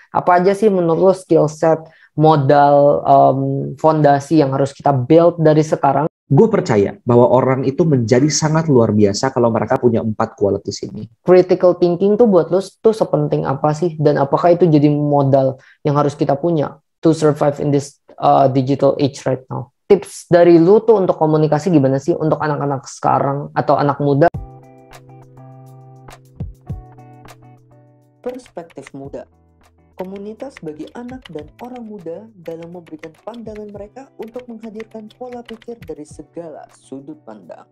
Apa aja sih menurut lo skill set, modal, fondasi yang harus kita build dari sekarang? Gue percaya bahwa orang itu menjadi sangat luar biasa kalau mereka punya 4 qualities ini. Critical thinking tuh buat lo tuh sepenting apa sih? Dan apakah itu jadi modal yang harus kita punya to survive in this digital age right now? Tips dari lu tuh untuk komunikasi gimana sih untuk anak-anak sekarang atau anak muda? Perspektif muda. Komunitas bagi anak dan orang muda dalam memberikan pandangan mereka untuk menghadirkan pola pikir dari segala sudut pandang.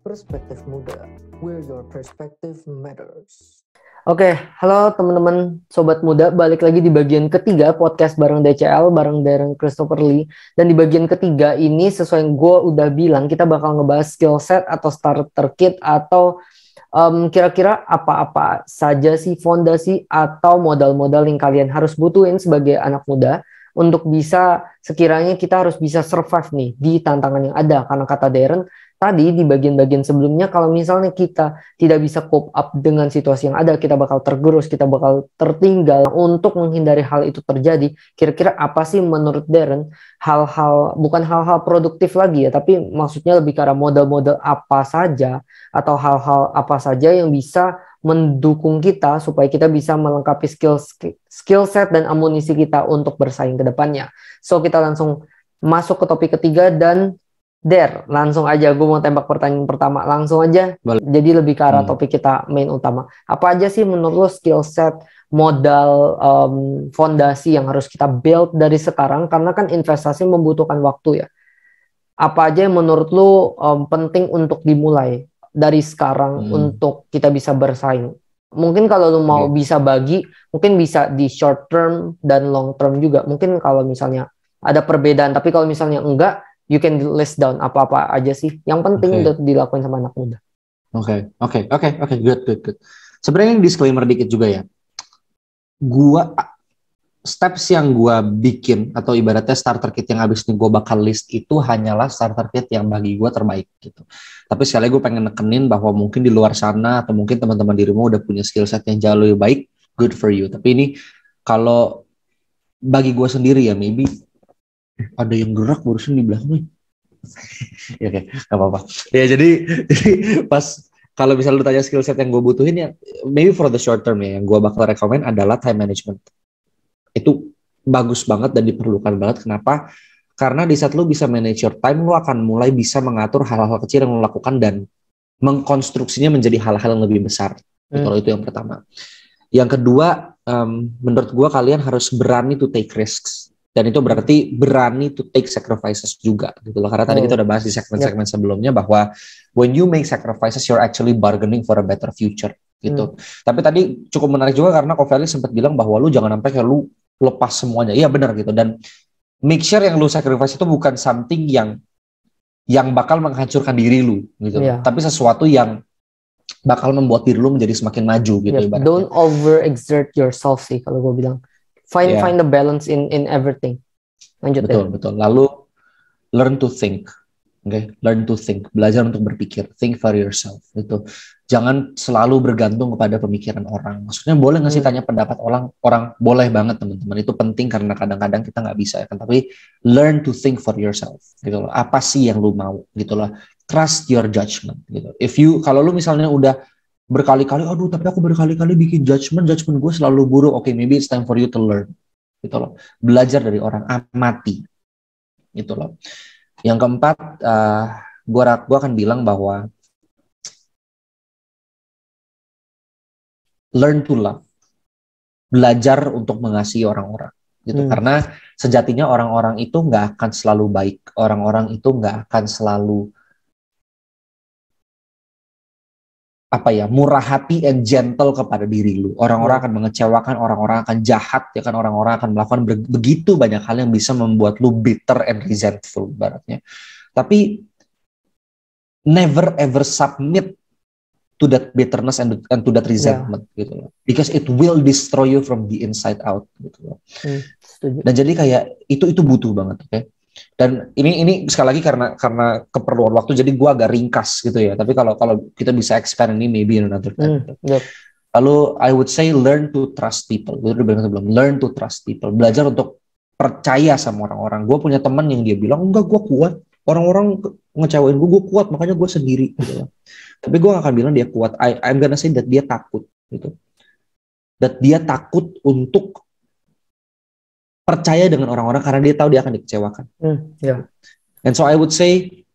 Perspektif muda, where your perspective matters. Oke, halo teman-teman sobat muda, balik lagi di bagian ketiga podcast bareng DCL, bareng Darren Christopher Lee. Dan di bagian ketiga ini sesuai yang gue udah bilang, kita bakal ngebahas skill set atau starter kit atau kira-kira apa-apa saja sih fondasi atau modal-modal yang kalian harus butuhin sebagai anak muda untuk bisa sekiranya kita harus bisa survive nih di tantangan yang ada. Karena kata Darren tadi di bagian-bagian sebelumnya, kalau misalnya kita tidak bisa cope up dengan situasi yang ada, kita bakal tergerus, kita bakal tertinggal. Untuk menghindari hal itu terjadi, kira-kira apa sih menurut Darren hal-hal, bukan hal-hal produktif lagi ya, tapi maksudnya lebih ke arah modal-modal apa saja atau hal-hal apa saja yang bisa mendukung kita supaya kita bisa melengkapi skill set dan amunisi kita untuk bersaing ke depannya. So kita langsung masuk ke topik ketiga dan langsung aja gue mau tembak pertanyaan pertama langsung aja. Boleh. Jadi lebih ke arah topik kita main utama. Apa aja sih menurut lo skill set, modal, fondasi yang harus kita build dari sekarang, karena kan investasi membutuhkan waktu ya. Apa aja yang menurut lo penting untuk dimulai dari sekarang untuk kita bisa bersaing? Mungkin kalau lo mau bisa bagi, mungkin bisa di short term dan long term juga. Mungkin kalau misalnya ada perbedaan, tapi kalau misalnya enggak, you can list down apa-apa aja sih yang penting untuk dilakukan sama anak muda. Oke, good. Sebenarnya disclaimer dikit juga ya. Steps yang gua bikin atau ibaratnya starter kit yang abis ini gua bakal list itu hanyalah starter kit yang bagi gua terbaik gitu. Tapi sekali lagi gue pengen nekenin bahwa mungkin di luar sana atau mungkin teman-teman di rumah udah punya skill set yang jauh lebih baik, good for you. Tapi ini kalau bagi gua sendiri ya, maybe ada yang gerak barusan di belakang nih. Ya oke, gak apa-apa. Ya jadi pas kalau misalnya lu tanya skill set yang gue butuhin ya, maybe for the short term ya, yang gue bakal rekomend adalah time management. Itu bagus banget dan diperlukan banget. Kenapa? Karena di saat lu bisa manage your time, lu akan mulai bisa mengatur hal-hal kecil yang lu lakukan dan mengkonstruksinya menjadi hal-hal yang lebih besar. Itu yang pertama. Yang kedua, menurut gue kalian harus berani to take risks. Dan itu berarti berani to take sacrifices juga gitu loh. Karena tadi kita udah bahas di segmen-segmen sebelumnya bahwa when you make sacrifices, you're actually bargaining for a better future gitu. Tapi tadi cukup menarik juga karena Covelli sempat bilang bahwa lu jangan sampai kayak lu lepas semuanya. Iya benar gitu. Dan make sure yang lu sacrifice itu bukan something yang bakal menghancurkan diri lu gitu. Tapi sesuatu yang bakal membuat diri lu menjadi semakin maju gitu. Don't overexert yourself sih kalau gue bilang. Find the balance in everything. Lanjut. Betul. Lalu learn to think. Learn to think. Belajar untuk berpikir. Think for yourself. Itu. Jangan selalu bergantung kepada pemikiran orang. Maksudnya boleh nggak sih tanya pendapat orang? Boleh banget teman-teman. Itu penting karena kadang-kadang kita nggak bisa kan. Tapi learn to think for yourself. Gitu loh. Apa sih yang lu mau? Gitu loh. Trust your judgment. Gitu. Kalau lu misalnya udah berkali-kali, tapi aku berkali-kali bikin judgment gue selalu buruk. Okay, maybe it's time for you to learn. Gitu loh. Belajar dari orang, amati. Gitu loh. Yang keempat, gue akan bilang bahwa learn to love. Belajar untuk mengasihi orang-orang. Gitu. Karena sejatinya orang-orang itu nggak akan selalu baik. Orang-orang itu nggak akan selalu murah hati and gentle kepada diri lu. Orang-orang akan mengecewakan, orang-orang akan jahat, ya kan, orang-orang akan melakukan begitu banyak hal yang bisa membuat lu bitter and resentful baratnya. Tapi never ever submit to that bitterness and to that resentment gitu loh. Because it will destroy you from the inside out gitu loh. Dan jadi kayak itu butuh banget, oke? Dan ini sekali lagi karena keperluan waktu, jadi gue agak ringkas gitu ya. Tapi kalau kita bisa expand ini maybe in another time. Lalu I would say learn to trust people. Gue udah bilang sebelum, learn to trust people. Belajar untuk percaya sama orang-orang. Gue punya teman yang dia bilang, enggak, gue kuat. Orang-orang ngecewain gue kuat, makanya gue sendiri. Gitu. Tapi gue gak akan bilang dia kuat. I'm gonna say that dia takut. Gitu. That dia takut untuk percaya dengan orang-orang karena dia tahu dia akan dikecewakan. Yeah. And so I would say,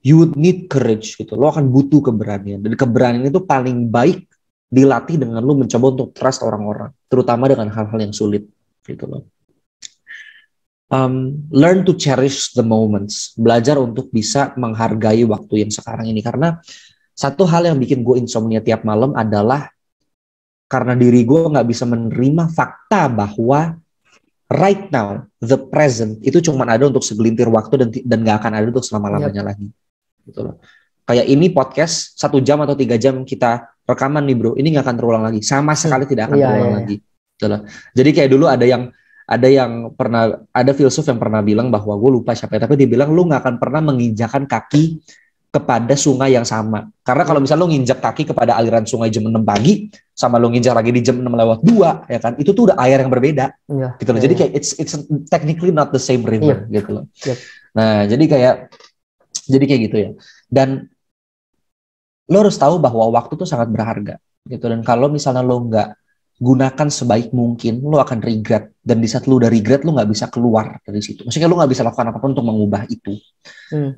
you would need courage. Gitu. Lo akan butuh keberanian. Dan keberanian itu paling baik dilatih dengan lu mencoba untuk trust orang-orang, terutama dengan hal-hal yang sulit, gitu loh. Learn to cherish the moments, belajar untuk bisa menghargai waktu yang sekarang ini, karena satu hal yang bikin gue insomnia tiap malam adalah karena diri gue nggak bisa menerima fakta bahwa right now, the present itu cuma ada untuk segelintir waktu dan nggak akan ada untuk selama-lamanya lagi, gitu loh. Kayak ini podcast 1 jam atau 3 jam kita rekaman nih bro, ini nggak akan terulang lagi, sama sekali tidak akan terulang lagi. Gitu. Jadi kayak dulu ada yang pernah, ada filsuf yang pernah bilang bahwa gue lupa siapa, tapi dia bilang lu nggak akan pernah menginjakan kaki kepada sungai yang sama, karena kalau misalnya lu nginjak kaki kepada aliran sungai jam 6 pagi sama lu nginjak lagi di jam 6:02 ya kan, itu tuh udah air yang berbeda, gitu loh. Jadi kayak it's technically not the same river, gitu loh. Nah jadi kayak gitu ya. Dan lo harus tahu bahwa waktu tuh sangat berharga, gitu. Dan kalau misalnya lo nggak gunakan sebaik mungkin, lo akan regret. Dan di saat lo udah regret, lo nggak bisa keluar dari situ. Maksudnya lo nggak bisa lakukan apapun untuk mengubah itu,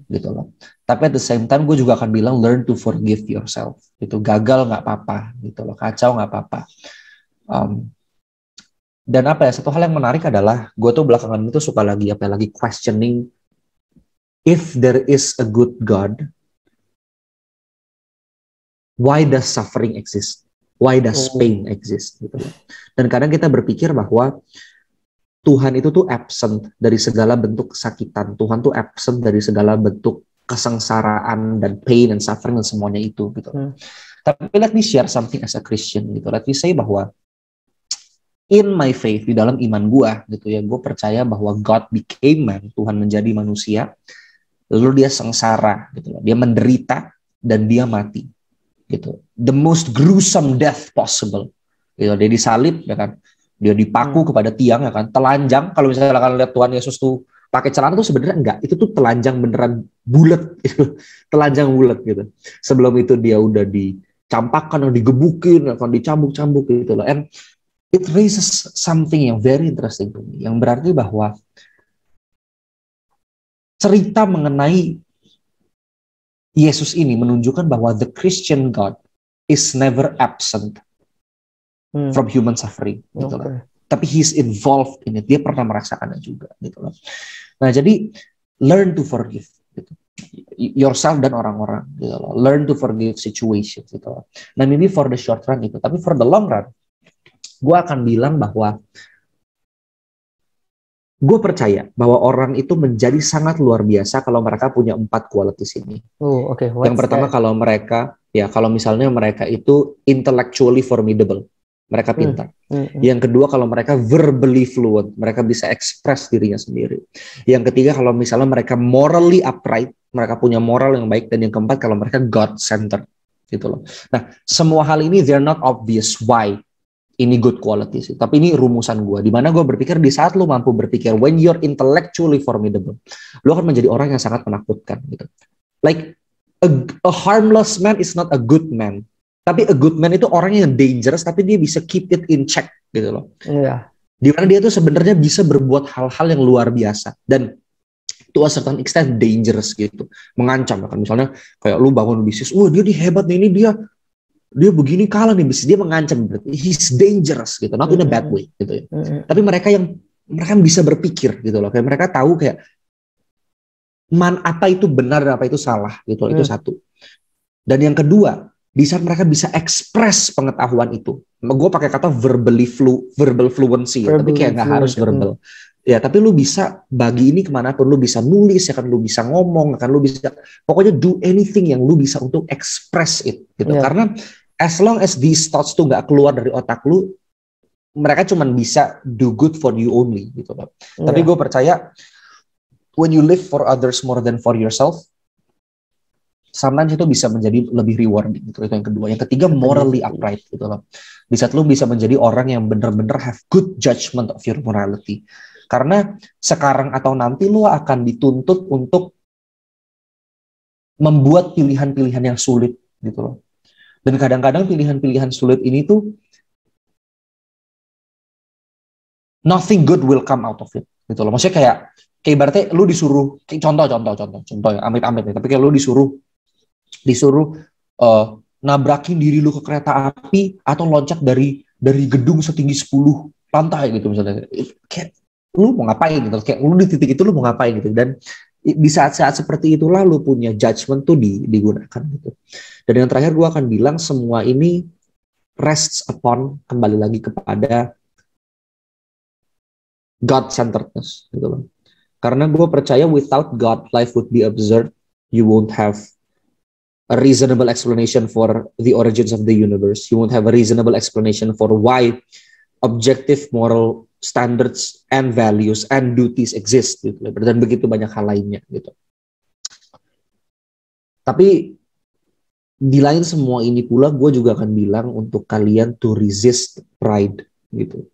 gitu loh. Tapi at the same time, gue juga akan bilang learn to forgive yourself. Gitu. Gagal nggak apa-apa, gitu loh. Kacau nggak apa-apa. Dan apa ya? Satu hal yang menarik adalah gue tuh belakangan itu suka lagi questioning if there is a good God. Why does suffering exist? Why does pain exist? Gitu. Dan kadang kita berpikir bahwa Tuhan itu tuh absent dari segala bentuk kesakitan. Tuhan tuh absent dari segala bentuk kesengsaraan dan pain and suffering dan semuanya itu. Gitu. Tapi let me share something as a Christian. Gitu. Let me say bahwa in my faith, di dalam iman gue, gitu ya, gue percaya bahwa God became man. Tuhan menjadi manusia. Lalu dia sengsara, gitu. Dia menderita dan dia mati. Gitu. The most gruesome death possible. Gitu. Dia disalib, ya kan? Dia dipaku kepada tiang, ya kan? Telanjang. Kalau misalnya kalian lihat Tuhan Yesus tuh pakai celana tuh sebenarnya enggak. Itu tuh telanjang beneran bulat, gitu. Telanjang bulat gitu. Sebelum itu dia udah dicampakkan, digebukin, akan dicambuk-cambuk gitu loh. And it raises something yang very interesting to me. Yang berarti bahwa cerita mengenai Yesus ini menunjukkan bahwa the Christian God is never absent from human suffering, gitu loh. Tapi he's involved in it. Dia pernah merasakannya juga, gitu loh. Nah, jadi learn to forgive, gitu. Yourself dan orang-orang, gitu loh. Learn to forgive situations, gitu loh. Nah, maybe for the short run itu, tapi for the long run, gue akan bilang bahwa gue percaya bahwa orang itu menjadi sangat luar biasa kalau mereka punya 4 qualities ini. Yang pertama, kalau misalnya mereka itu intellectually formidable, mereka pintar. Yang kedua, kalau mereka verbally fluent, mereka bisa express dirinya sendiri. Yang ketiga, kalau misalnya mereka morally upright, mereka punya moral yang baik. Dan yang keempat, kalau mereka God-centered, gitu loh. Nah, semua hal ini they're not obvious why ini good qualities, tapi ini rumusan gue, di mana gue berpikir di saat lo mampu berpikir when you're intellectually formidable, lo akan menjadi orang yang sangat menakutkan, gitu. Like a harmless man is not a good man, tapi a good man itu orang yang dangerous tapi dia bisa keep it in check, gitu loh. Di mana dia tuh sebenarnya bisa berbuat hal-hal yang luar biasa dan to a certain extent dangerous, gitu, mengancam. Kan misalnya kayak lu bangun bisnis, dia hebat nih, ini dia begini kalah nih bisnis, dia mengancam, he's dangerous, gitu, not in a bad way, gitu ya. Tapi mereka yang bisa berpikir, gitu loh, kayak mereka tahu kayak apa itu benar dan apa itu salah, gitu. Itu satu. Dan yang kedua, di saat mereka bisa express pengetahuan itu, gue pakai kata verbal fluency, tapi kayak nggak harus verbal. Ya, tapi lu bisa bagi ini kemanapun, lu bisa nulis, ya kan, lu bisa ngomong, kan, lu bisa pokoknya do anything yang lu bisa untuk express it, gitu. Karena as long as these thoughts tuh nggak keluar dari otak lu, mereka cuma bisa do good for you only, gitu loh. Tapi gue percaya when you live for others more than for yourself, sometimes itu bisa menjadi lebih rewarding gitu. Itu yang kedua. Yang ketiga, morally upright gitu loh. Di saat lu bisa menjadi orang yang benar-benar have good judgment of your morality. Karena sekarang atau nanti lu akan dituntut untuk membuat pilihan-pilihan yang sulit gitu loh. Dan kadang-kadang pilihan-pilihan sulit ini tuh nothing good will come out of it gitu loh. Maksudnya kayak ibaratnya lu disuruh contoh ya, amit-amit nih, tapi kayak lu disuruh nabrakin diri lu ke kereta api atau loncat dari gedung setinggi 10 lantai gitu misalnya. Kayak lu mau ngapain gitu. Kayak lu di titik itu lu mau ngapain gitu. Dan di saat-saat seperti itulah lu punya judgment tuh digunakan gitu. Dan yang terakhir gue akan bilang semua ini rests upon, kembali lagi kepada God-centeredness gitu loh. Karena gue percaya without God, life would be absurd. You won't have a reasonable explanation for the origins of the universe. You won't have a reasonable explanation for why objective moral standards and values and duties exist gitu. Dan begitu banyak hal lainnya gitu. Tapi di lain semua ini pula gue juga akan bilang untuk kalian to resist pride gitu.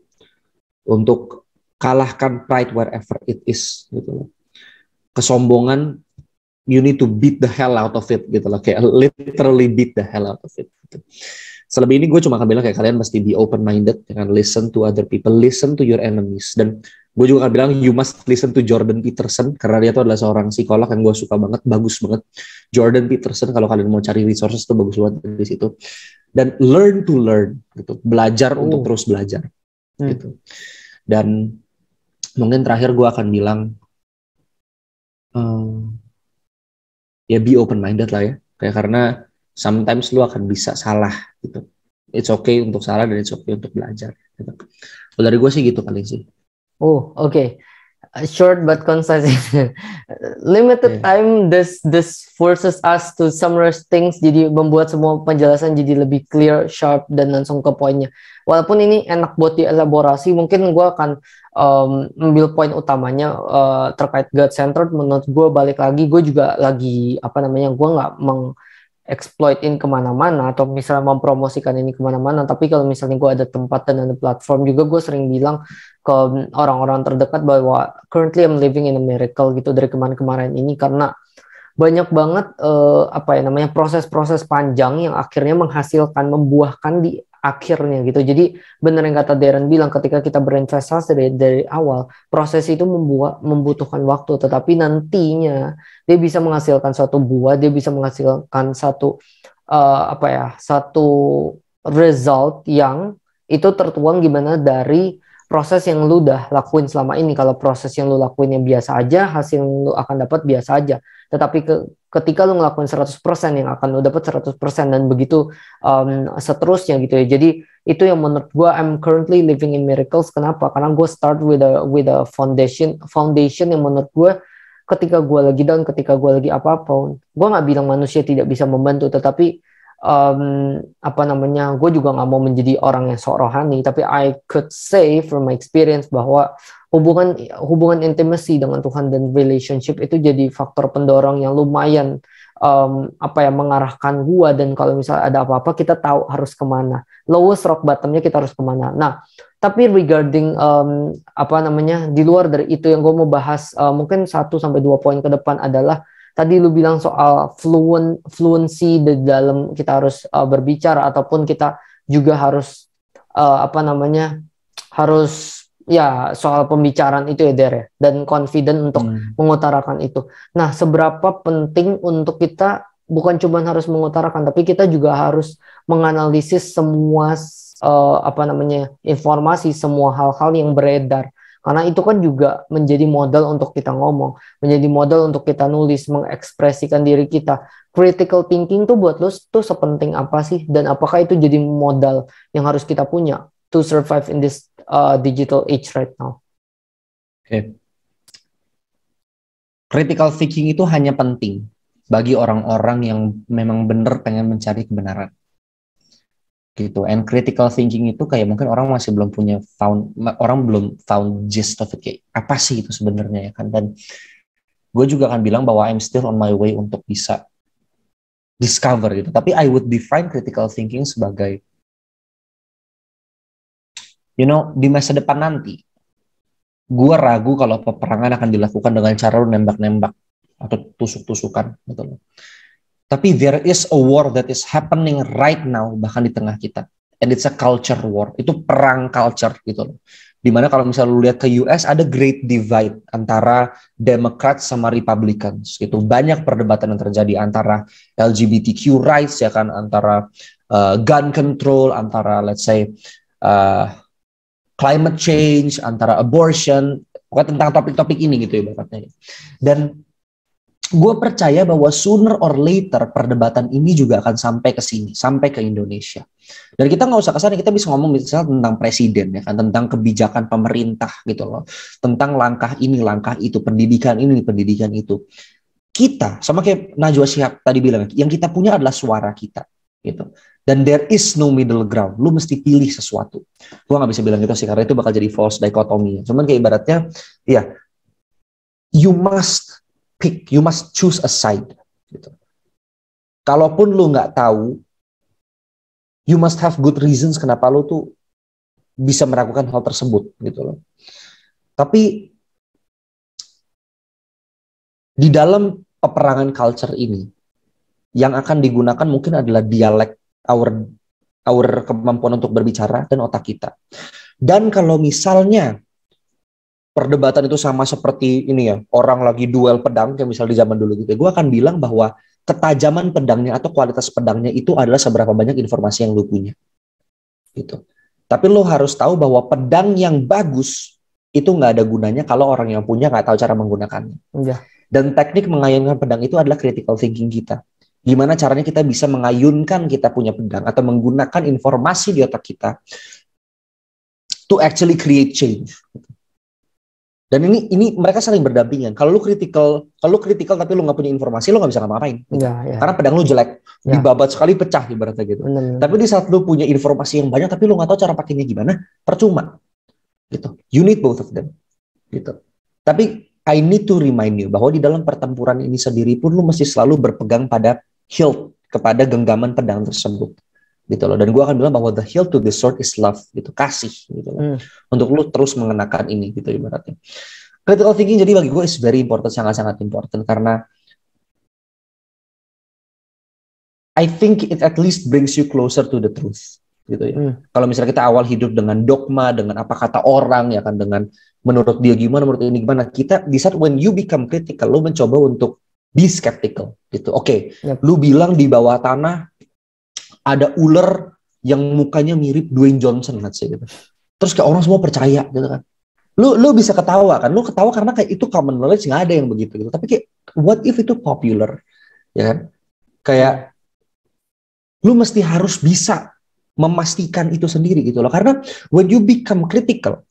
Untuk kalahkan pride wherever it is gitu. Kesombongan, you need to beat the hell out of it gitu loh, kayak literally beat the hell out of it gitu. Selebih ini gue cuma akan bilang kayak kalian mesti be open minded, jangan listen to other people, listen to your enemies. Dan gue juga akan bilang you must listen to Jordan Peterson karena dia tuh adalah seorang psikolog yang gue suka banget, bagus banget. Jordan Peterson, kalau kalian mau cari resources tuh bagus banget di situ. Dan learn to learn gitu, belajar untuk terus belajar gitu. Dan mungkin terakhir gue akan bilang ya be open minded lah ya, kayak karena sometimes lu akan bisa salah gitu. It's okay untuk salah dan it's okay untuk belajar gitu. Kalau dari gue sih gitu paling sih. Okay. Short but concise. Limited time, this forces us to summarize things, jadi membuat semua penjelasan jadi lebih clear, sharp, dan langsung ke poinnya. Walaupun ini enak buat dielaborasi, mungkin gue akan ambil poin utamanya terkait God-centered. Menurut gue balik lagi, gue juga lagi gue nggak exploitin kemana-mana atau misalnya mempromosikan ini kemana-mana, tapi kalau misalnya gue ada tempat dan ada platform juga, gue sering bilang ke orang-orang terdekat bahwa currently I'm living in a miracle gitu dari kemarin-kemarin ini, karena banyak banget proses-proses panjang yang akhirnya menghasilkan, membuahkan di akhirnya gitu. Jadi benar yang kata Darren bilang, ketika kita berinvestasi dari awal, proses itu membutuhkan waktu, tetapi nantinya dia bisa menghasilkan suatu buah, dia bisa menghasilkan satu result yang itu tertuang gimana dari proses yang lu udah lakuin selama ini. Kalau proses yang lu lakuinnya biasa aja, hasil yang lu akan dapat biasa aja. Tetapi ketika lu ngelakuin 100%, yang akan lu dapat 100%, dan begitu seterusnya gitu ya. Jadi itu yang menurut gue I'm currently living in miracles. Kenapa? Karena gue start with a foundation yang menurut gue ketika gue lagi down, ketika gue lagi apa-apa, gue nggak bilang manusia tidak bisa membantu, tetapi gue juga nggak mau menjadi orang yang sok rohani, tapi I could say from my experience bahwa hubungan intimacy dengan Tuhan dan relationship itu jadi faktor pendorong yang lumayan mengarahkan gua. Dan kalau misalnya ada apa-apa, kita tahu harus kemana, lowest rock bottomnya kita harus kemana. Nah, tapi regarding di luar dari itu yang gue mau bahas, mungkin 1-2 poin ke depan adalah tadi lu bilang soal fluency di dalam kita harus berbicara, ataupun kita juga harus harus ya soal pembicaraan itu ya Der ya, dan confident untuk mengutarakan itu. Nah, seberapa penting untuk kita bukan cuma harus mengutarakan, tapi kita juga harus menganalisis semua informasi, semua hal-hal yang beredar. Karena itu kan juga menjadi modal untuk kita ngomong, menjadi modal untuk kita nulis, mengekspresikan diri kita. Critical thinking tuh buat lo tuh sepenting apa sih? Dan apakah itu jadi modal yang harus kita punya to survive in this digital age right now? Oke. Critical thinking itu hanya penting bagi orang-orang yang memang benar pengen mencari kebenaran. Gitu. And critical thinking itu kayak mungkin orang masih belum found gist of it, kayak apa sih itu sebenarnya ya kan. Dan gue juga akan bilang bahwa I'm still on my way untuk bisa discover gitu. Tapi I would define critical thinking sebagai, di masa depan nanti, gue ragu kalau peperangan akan dilakukan dengan cara lu nembak-nembak atau tusuk-tusukan gitu loh. Tapi there is a war that is happening right now, bahkan di tengah kita. And it's a culture war. Itu perang culture gitu loh. Dimana kalau misalnya lu lihat ke US, ada great divide antara Democrats sama Republicans gitu. Banyak perdebatan yang terjadi antara LGBTQ rights, ya kan, antara gun control, antara let's say climate change, antara abortion, pokoknya tentang topik-topik ini gitu ibaratnya. Dan gue percaya bahwa sooner or later perdebatan ini juga akan sampai ke sini, sampai ke Indonesia. Dan kita nggak usah kesana, kita bisa ngomong misalnya tentang presiden, ya kan, tentang kebijakan pemerintah gitu loh, tentang langkah ini, langkah itu, pendidikan ini, pendidikan itu. Kita, sama kayak Najwa Shihab tadi bilang, yang kita punya adalah suara kita gitu. Dan there is no middle ground. Lu mesti pilih sesuatu. Gua nggak bisa bilang gitu sih, karena itu bakal jadi false dichotomy. Cuman kayak ibaratnya, ya, you must pick, you must choose a side. Gitu. Kalaupun lu nggak tahu, you must have good reasons kenapa lu tuh bisa melakukan hal tersebut, gitu loh. Tapi di dalam peperangan culture ini, yang akan digunakan mungkin adalah dialek, our kemampuan untuk berbicara dan otak kita. Dan kalau misalnya perdebatan itu sama seperti ini ya, orang lagi duel pedang kayak misal di zaman dulu gitu, gue akan bilang bahwa ketajaman pedangnya atau kualitas pedangnya itu adalah seberapa banyak informasi yang lu punya gitu. Tapi lu harus tahu bahwa pedang yang bagus itu nggak ada gunanya kalau orang yang punya nggak tahu cara menggunakannya. Ya. Dan teknik mengayunkan pedang itu adalah critical thinking kita. Gimana caranya kita bisa mengayunkan kita punya pedang atau menggunakan informasi di otak kita to actually create change. Dan ini mereka saling berdampingan. Kalau lu critical tapi lu nggak punya informasi, lu nggak bisa ngapa-ngapain. Ya. Karena pedang lu jelek, dibabat sekali pecah ibaratnya gitu. Benar. Tapi di saat lu punya informasi yang banyak tapi lu nggak tahu cara pakainya gimana, percuma. Gitu. You need both of them. Gitu. Tapi I need to remind you bahwa di dalam pertempuran ini sendiri pun lu mesti selalu berpegang pada hilt, kepada genggaman pedang tersebut. Gitu loh. Dan gue akan bilang bahwa the hilt to the sword is love, gitu, kasih gitu loh. Untuk lu terus mengenakan ini gitu ibaratnya. Critical thinking jadi bagi gue is very important, sangat-sangat important, karena I think it at least brings you closer to the truth gitu ya. Kalau misalnya kita awal hidup dengan dogma, dengan apa kata orang, ya kan, dengan menurut dia gimana, menurut ini gimana, kita di saat when you become critical, lu mencoba untuk be skeptical gitu. Oke, lu bilang di bawah tanah ada ular yang mukanya mirip Dwayne Johnson, let's say, gitu. Terus kayak orang semua percaya gitu kan. Lu bisa ketawa kan, lu ketawa karena kayak itu common knowledge, nggak ada yang begitu gitu. Tapi kayak what if itu popular, ya kan? Kayak lu mesti harus bisa memastikan itu sendiri gitu loh. Karena when you become critical,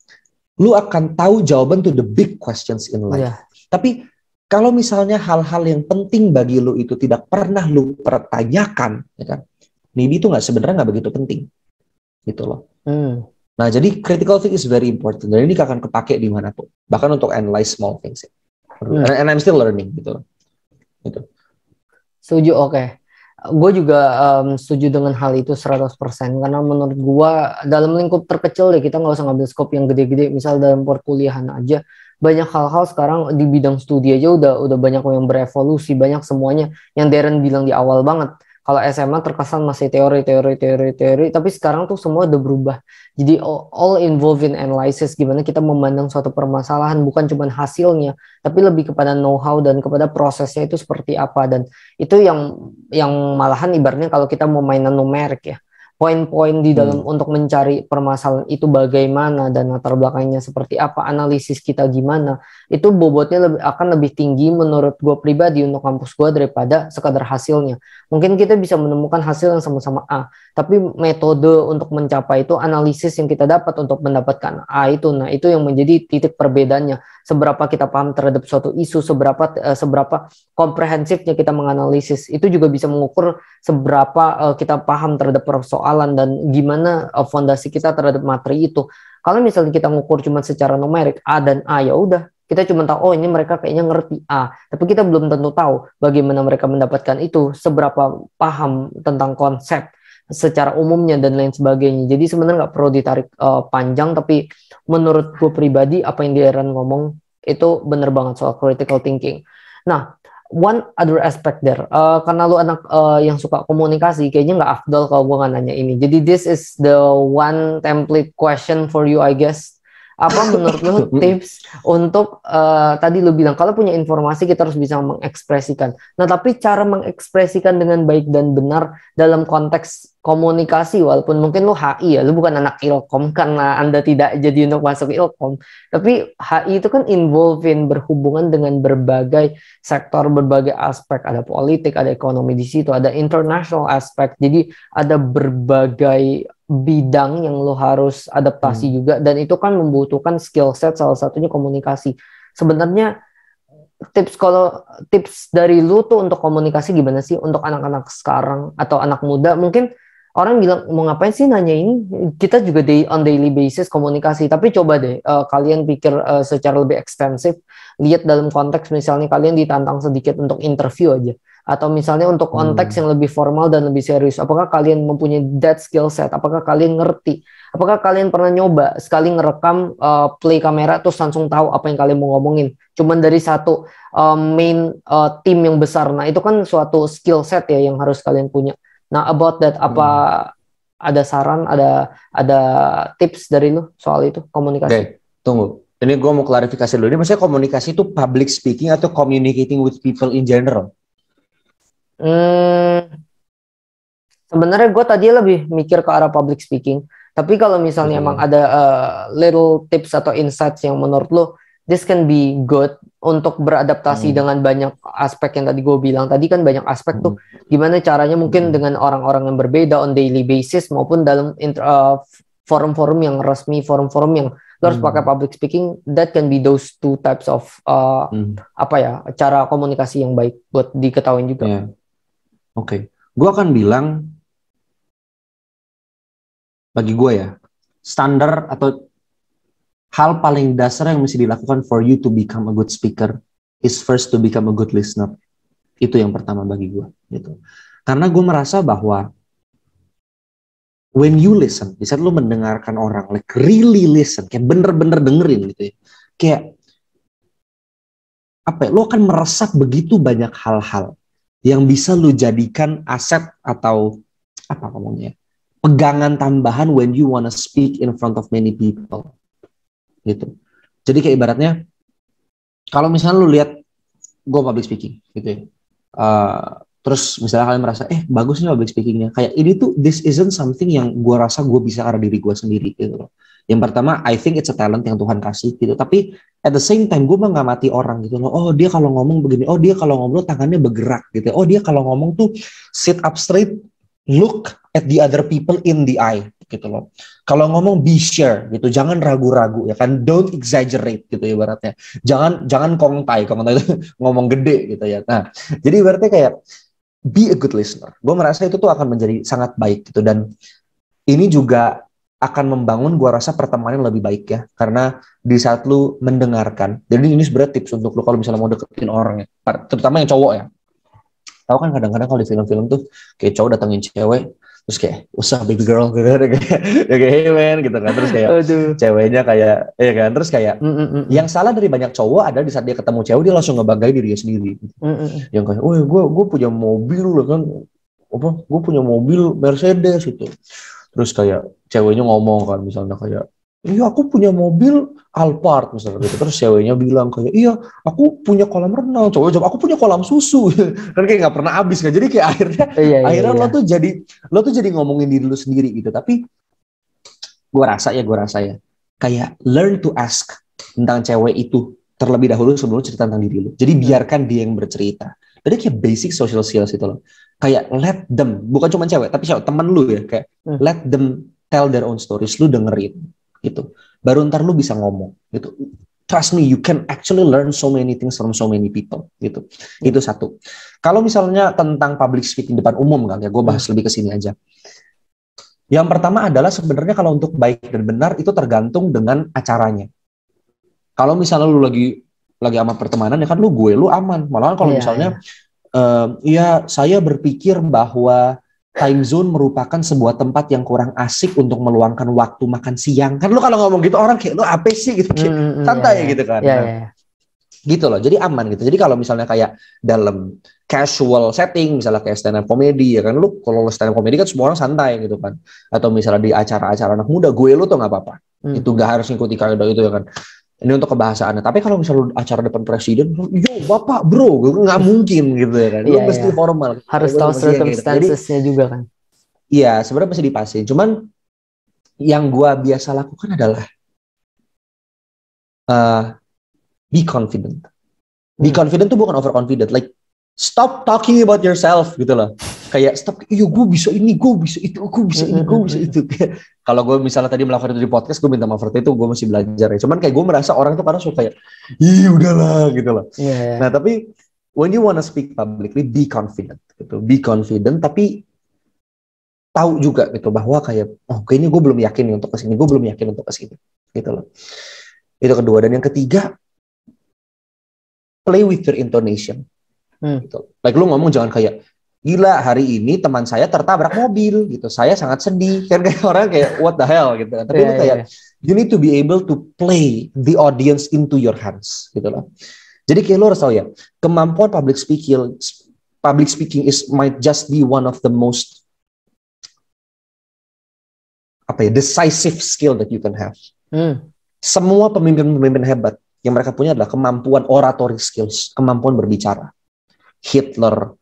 lu akan tahu jawaban to the big questions in life. Tapi kalau misalnya hal-hal yang penting bagi lu itu tidak pernah lu pertanyakan, ya kan? Maybe itu sebenarnya nggak begitu penting, gitu loh. Nah, jadi critical thinking is very important. Dan ini akan kepake di mana pun, bahkan untuk analyze small things. And I'm still learning, gitu loh. Gitu. Setuju, oke. Gue juga setuju dengan hal itu 100%. Karena menurut gue dalam lingkup terkecil deh, kita nggak usah ngambil skop yang gede-gede. Misal dalam perkuliahan aja, banyak hal-hal sekarang di bidang studi aja udah banyak yang berevolusi, banyak semuanya yang Darren bilang di awal banget. Kalau SMA terkesan masih teori, tapi sekarang tuh semua udah berubah. Jadi all involved in analysis, gimana kita memandang suatu permasalahan, bukan cuma hasilnya, tapi lebih kepada know-how dan kepada prosesnya itu seperti apa. Dan itu yang malahan ibaratnya kalau kita mau mainan numerik ya, poin-poin di dalam untuk mencari permasalahan itu bagaimana dan latar belakangnya seperti apa, analisis kita gimana, itu bobotnya akan lebih tinggi menurut gue pribadi untuk kampus gue daripada sekadar hasilnya. Mungkin kita bisa menemukan hasil yang sama-sama A, tapi metode untuk mencapai itu, analisis yang kita dapat untuk mendapatkan A itu, nah itu yang menjadi titik perbedaannya. Seberapa kita paham terhadap suatu isu, seberapa komprehensifnya kita menganalisis, itu juga bisa mengukur seberapa kita paham terhadap persoalan dan gimana fondasi kita terhadap materi itu. Kalau misalnya kita ngukur cuma secara numerik A dan A, ya udah Kita cuma tahu, oh ini mereka kayaknya ngerti A, tapi kita belum tentu tahu bagaimana mereka mendapatkan itu, seberapa paham tentang konsep secara umumnya dan lain sebagainya. Jadi sebenarnya nggak perlu ditarik panjang, tapi menurut gue pribadi apa yang Darren ngomong itu bener banget soal critical thinking. Nah, one other aspect there, karena lu anak yang suka komunikasi, kayaknya nggak afdol kalau gue nggak nanya ini. Jadi this is the one template question for you, I guess. Apa menurut lu tips untuk tadi lu bilang kalau punya informasi kita harus bisa mengekspresikan. Nah, tapi cara mengekspresikan dengan baik dan benar dalam konteks komunikasi, walaupun mungkin lu HI ya, lu bukan anak Ilkom karena Anda tidak jadi untuk masuk Ilkom, tapi HI itu kan involving berhubungan dengan berbagai sektor, berbagai aspek, ada politik, ada ekonomi di situ, ada international aspek. Jadi ada berbagai bidang yang lo harus adaptasi juga, dan itu kan membutuhkan skill set, salah satunya komunikasi. Sebenarnya tips dari lu tuh untuk komunikasi gimana sih untuk anak-anak sekarang atau anak muda? Mungkin orang bilang mau ngapain sih nanya ini, kita juga on daily basis komunikasi, tapi coba deh kalian pikir secara lebih ekstensif, lihat dalam konteks misalnya kalian ditantang sedikit untuk interview aja, atau misalnya untuk konteks yang lebih formal dan lebih serius. Apakah kalian mempunyai that skill set? Apakah kalian ngerti? Apakah kalian pernah nyoba sekali ngerekam play kamera terus langsung tahu apa yang kalian mau ngomongin? Cuman dari satu main tim yang besar. Nah, itu kan suatu skill set ya yang harus kalian punya. Nah, about that, apa ada saran, ada tips dari lu soal itu komunikasi? Oke, tunggu. Ini gue mau klarifikasi dulu. Ini maksudnya komunikasi itu public speaking atau communicating with people in general? Sebenarnya gue tadi lebih mikir ke arah public speaking. Tapi kalau misalnya emang ada little tips atau insights yang menurut lo this can be good untuk beradaptasi dengan banyak aspek yang tadi gue bilang. Tadi kan banyak aspek tuh. Gimana caranya mungkin dengan orang-orang yang berbeda on daily basis maupun dalam forum-forum yang resmi, forum-forum yang lo harus pakai public speaking. That can be those two types of cara komunikasi yang baik buat diketahui juga. Yeah. Oke, gue akan bilang bagi gue ya, standar atau hal paling dasar yang mesti dilakukan for you to become a good speaker is first to become a good listener. Itu yang pertama bagi gue, gitu. Karena gue merasa bahwa when you listen, di saat lo mendengarkan orang, like really listen, kayak bener-bener dengerin gitu ya, kayak apa ya, lo akan meresap begitu banyak hal-hal yang bisa lu jadikan aset atau apa ngomongnya, pegangan tambahan when you wanna speak in front of many people, gitu. Jadi kayak ibaratnya, kalau misalnya lu lihat gue public speaking, gitu ya, terus misalnya kalian merasa, bagus nih public speakingnya, kayak ini tuh this isn't something yang gue rasa gue bisa karena diri gue sendiri, gitu loh. Yang pertama, I think it's a talent yang Tuhan kasih, gitu. Tapi at the same time, gue mengamati orang gitu loh. Oh, dia kalau ngomong begini. Oh, dia kalau ngomong tangannya bergerak gitu. Oh, dia kalau ngomong tuh sit up straight, look at the other people in the eye gitu loh. Kalau ngomong be sure gitu, jangan ragu-ragu ya kan. Don't exaggerate gitu ibaratnya. Jangan kongtai itu ngomong gede gitu ya. Nah, jadi ibaratnya kayak be a good listener. Gue merasa itu tuh akan menjadi sangat baik gitu, dan ini juga akan membangun gua rasa pertemanan lebih baik ya, karena di saat lu mendengarkan. Jadi ini sebenarnya tips untuk lu kalau misalnya mau deketin orang ya, terutama yang cowok ya. Tahu kan kadang-kadang kalau di film-film tuh kayak cowok datengin cewek terus kayak usah baby girl gitu kayak hey man gitu kan, terus kayak ceweknya kayak ya kan, terus kayak yang salah dari banyak cowok ada di saat dia ketemu cewek dia langsung ngebanggain dirinya sendiri. Yang kayak gue punya mobil kan, gue punya mobil Mercedes itu. Terus kayak ceweknya ngomong kan misalnya kayak, iya aku punya mobil Alphard misalnya gitu. Terus ceweknya bilang kayak, iya aku punya kolam renang. Cowoknya jawab, aku punya kolam susu. Kan kayak nggak pernah habis kan. Jadi kayak akhirnya lo tuh jadi ngomongin diri lo sendiri gitu. Tapi gue rasa ya kayak learn to ask tentang cewek itu terlebih dahulu sebelum cerita tentang diri lo. Jadi biarkan dia yang bercerita. Jadi kayak basic social skills itu loh. Kayak let them, bukan cuma cewek, tapi temen lu ya, kayak let them tell their own stories, lu dengerin, gitu. Baru ntar lu bisa ngomong, gitu. Trust me, you can actually learn so many things from so many people, gitu. Itu satu. Kalau misalnya tentang public speaking depan umum kali ya, gue bahas lebih ke sini aja. Yang pertama adalah sebenarnya kalau untuk baik dan benar itu tergantung dengan acaranya. Kalau misalnya lu lagi lagi aman pertemanan ya kan lu aman. Malahan kalau misalnya ya saya berpikir bahwa time zone merupakan sebuah tempat yang kurang asik untuk meluangkan waktu makan siang. Kan lu kalau ngomong gitu orang kayak lu apa sih gitu, kayak santai gitu kan. Gitu loh. Jadi aman gitu. Jadi kalau misalnya kayak dalam casual setting, misalnya kayak stand up comedy ya kan, lu kalau stand up comedy kan semua orang santai gitu kan. Atau misalnya di acara-acara anak muda, lu tuh nggak apa-apa. Itu nggak harus ngikuti kaidah itu ya kan. Ini untuk kebahasaannya. Tapi kalau misalnya acara depan presiden, yo bapak bro, nggak mungkin gitu ya kan. Lu mesti formal. Harus tahu circumstancesnya juga kan. Iya, sebenarnya mesti dipasin. Cuman yang gua biasa lakukan adalah be confident. Be confident tuh bukan overconfident. Like stop talking about yourself gitu loh. Kayak stop, gue bisa ini, gue bisa itu, gue bisa ini, gue bisa itu. Kalau gue misalnya tadi melakukan itu di podcast, gue minta maaf itu, gue masih belajar ya. Cuman kayak gue merasa orang tuh kadang suka kayak, udahlah gitu loh. Nah tapi when you wanna speak publicly, be confident gitu. Be confident, tapi tahu juga gitu bahwa kayak, kayaknya gue belum yakin nih untuk kesini, gue belum yakin untuk kesini gitu loh. Itu kedua. Dan yang ketiga, play with your intonation. Gitu. Like lu ngomong jangan kayak, gila hari ini teman saya tertabrak mobil gitu, saya sangat sedih kan, kayak orang kayak what the hell gitu kan. Tapi lu kayak you need to be able to play the audience into your hands gitu loh. Jadi kayak lu harus tahu ya, kemampuan public speaking might just be one of the most decisive skill that you can have. Semua pemimpin hebat yang mereka punya adalah kemampuan oratory skills, kemampuan berbicara. Hitler,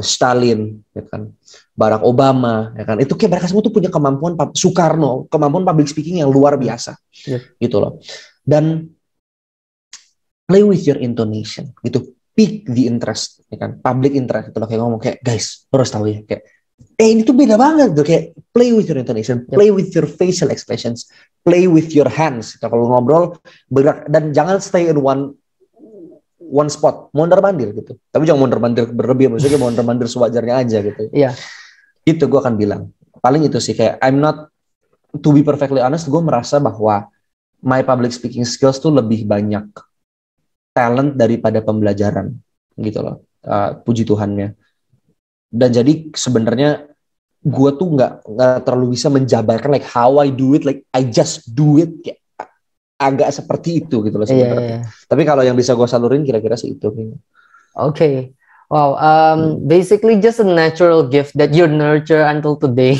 Stalin, ya kan, Barack Obama, ya kan, itu kayak mereka semua tuh punya kemampuan, Soekarno, kemampuan public speaking yang luar biasa, gitu loh. Dan play with your intonation, gitu, pick the interest, ya kan, public interest, itu loh, kayak ngomong kayak guys, harus tahu ya, kayak, ini tuh beda banget tuh, kayak play with your intonation, play with your facial expressions, play with your hands, kalau ngobrol bergerak, dan jangan stay in one spot, mondar-mandir gitu. Tapi jangan mondar-mandir berlebihan, maksudnya mondar-mandir sewajarnya aja gitu. Iya. Itu gue akan bilang. Paling itu sih, kayak I'm not, to be perfectly honest, gue merasa bahwa my public speaking skills tuh lebih banyak talent daripada pembelajaran gitu loh. Puji Tuhannya. Dan jadi sebenarnya gue tuh nggak terlalu bisa menjabarkan like how I do it, like I just do it, kayak agak seperti itu gitu loh sebenarnya. Tapi kalau yang bisa gue salurin kira-kira sih itu. Okay. Wow. Basically just a natural gift that you nurture until today.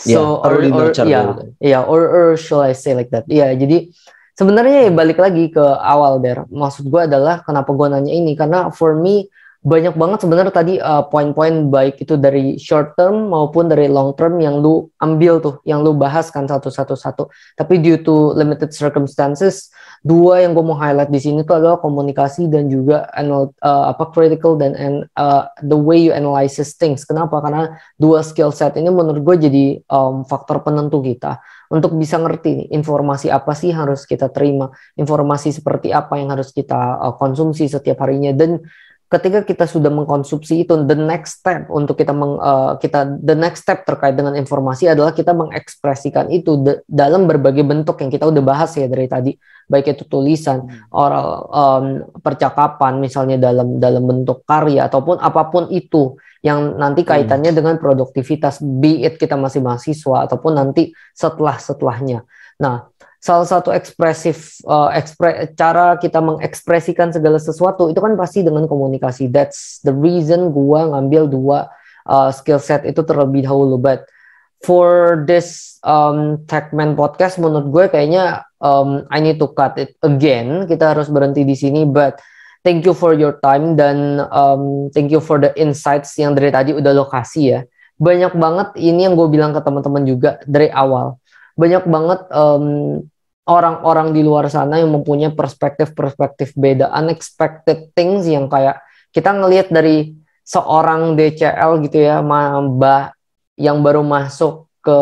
So or shall I say like that? Jadi sebenarnya balik lagi ke awal Der. Maksud gue adalah kenapa gue nanya ini, karena for me banyak banget sebenarnya tadi poin-poin baik itu dari short term maupun dari long term yang lu ambil tuh, yang lu bahas kan satu-satu. Tapi due to limited circumstances, dua yang gue mau highlight di sini tuh adalah komunikasi dan juga critical dan the way you analyzes things. Kenapa? Karena dua skill set ini menurut gue jadi faktor penentu kita untuk bisa ngerti nih, informasi apa sih harus kita terima, informasi seperti apa yang harus kita konsumsi setiap harinya. Dan ketika kita sudah mengkonsumsi itu, the next step untuk the next step terkait dengan informasi adalah kita mengekspresikan itu dalam berbagai bentuk yang kita udah bahas ya dari tadi, baik itu tulisan, oral, percakapan, misalnya dalam bentuk karya ataupun apapun itu yang nanti kaitannya dengan produktivitas, be it kita masih mahasiswa ataupun nanti setelahnya. Nah, salah satu cara kita mengekspresikan segala sesuatu itu kan pasti dengan komunikasi. That's the reason gua ngambil dua skill set itu terlebih dahulu. But for this Techman podcast, menurut gue kayaknya I need to cut it again. Kita harus berhenti di sini. But thank you for your time dan thank you for the insights yang dari tadi udah lo kasih ya. Banyak banget ini yang gue bilang ke teman-teman juga dari awal. Banyak banget orang-orang di luar sana yang mempunyai perspektif beda, unexpected things yang kayak kita ngelihat dari seorang DCL gitu ya, Mbak yang baru masuk ke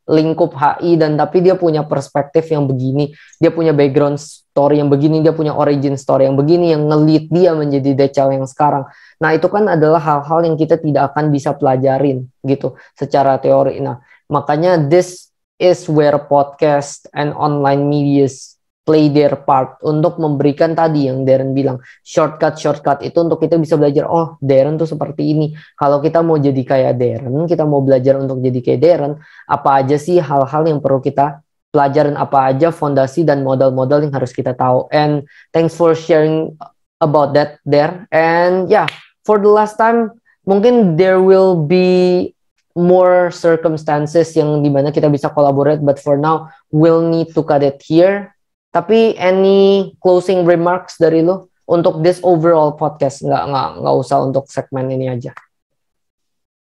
lingkup HI dan tapi dia punya perspektif yang begini, dia punya background story yang begini, dia punya origin story yang begini yang nge-lead dia menjadi DCL yang sekarang. Nah, itu kan adalah hal-hal yang kita tidak akan bisa pelajarin gitu secara teori. Nah, makanya this is where podcast and online medias play their part untuk memberikan tadi yang Darren bilang, shortcut itu untuk kita bisa belajar, oh Darren tuh seperti ini. Kalau kita mau jadi kayak Darren, kita mau belajar untuk jadi kayak Darren, apa aja sih hal-hal yang perlu kita pelajaran, apa aja fondasi dan modal-modal yang harus kita tahu. And thanks for sharing about that there. And yeah, for the last time, mungkin there will be more circumstances yang dimana kita bisa collaborate, but for now, we'll need to cut it here. Tapi any closing remarks dari lo untuk this overall podcast? Nggak usah untuk segmen ini aja.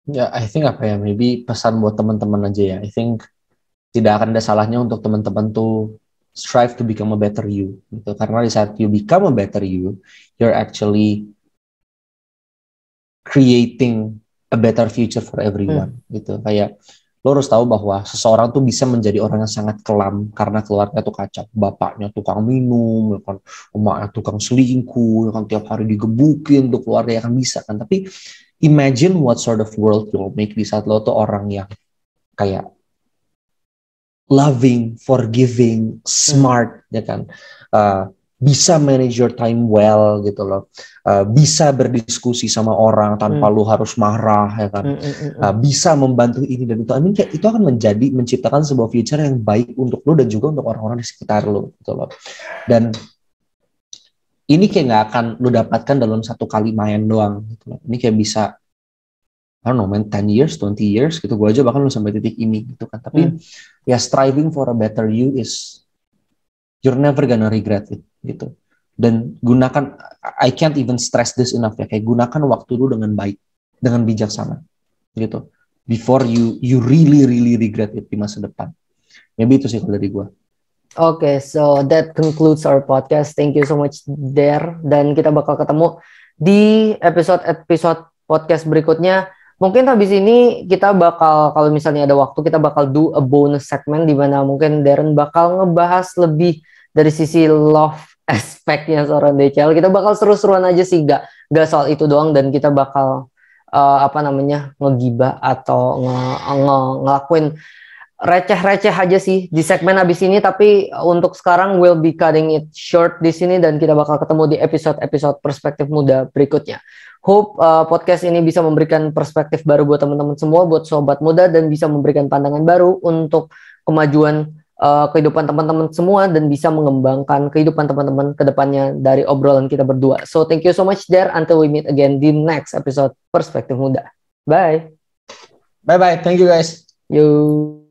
Ya, I think maybe pesan buat teman-teman aja ya. I think tidak akan ada salahnya untuk teman-teman tuh strive to become a better you. Gitu. Karena di saat you become a better you, you're actually creating a better future for everyone. Gitu. Kayak lo harus tahu bahwa seseorang tuh bisa menjadi orang yang sangat kelam karena keluarga tuh kacau. Bapaknya tukang minum, kan, emaknya tukang selingkuh, kan tiap hari digebukin untuk keluarga yang bisa kan. Tapi imagine what sort of world you'll make di saat lo tuh orang yang kayak loving, forgiving, smart, ya kan. Bisa manage your time well gitu loh, bisa berdiskusi sama orang tanpa lu harus marah ya kan, bisa membantu ini dan itu. I mean, kayak itu akan menciptakan sebuah future yang baik untuk lu dan juga untuk orang-orang di sekitar lu gitu loh. Dan ini kayak nggak akan lu dapatkan dalam satu kali main doang gitu loh. Ini kayak bisa I don't know man, 10 years, 20 years gitu. Gue aja bahkan lu sampai titik ini gitu kan. Tapi ya striving for a better you is you're never gonna regret it gitu. Dan gunakan, I can't even stress this enough ya, kayak gunakan waktu lu dengan baik, dengan bijaksana gitu. Before you really regret it di masa depan. Maybe itu sih kalau dari gue. Okay, so that concludes our podcast. Thank you so much there. Dan kita bakal ketemu di episode podcast berikutnya. Mungkin habis ini kita bakal, kalau misalnya ada waktu, kita bakal do a bonus segment di mana mungkin Darren bakal ngebahas lebih dari sisi love aspeknya seorang DCL. Kita bakal seru-seruan aja sih, gak soal itu doang, dan kita bakal ngegibah atau ngelakuin receh-receh aja sih di segmen habis ini. Tapi untuk sekarang we'll be cutting it short di sini, dan kita bakal ketemu di episode Perspektif Muda berikutnya. Hope podcast ini bisa memberikan perspektif baru buat teman-teman semua, buat sobat muda, dan bisa memberikan pandangan baru untuk kemajuan kehidupan teman-teman semua, dan bisa mengembangkan kehidupan teman-teman ke depannya dari obrolan kita berdua. So thank you so much there, until we meet again di next episode Perspektif Muda. Bye. Bye-bye, thank you guys. Yo.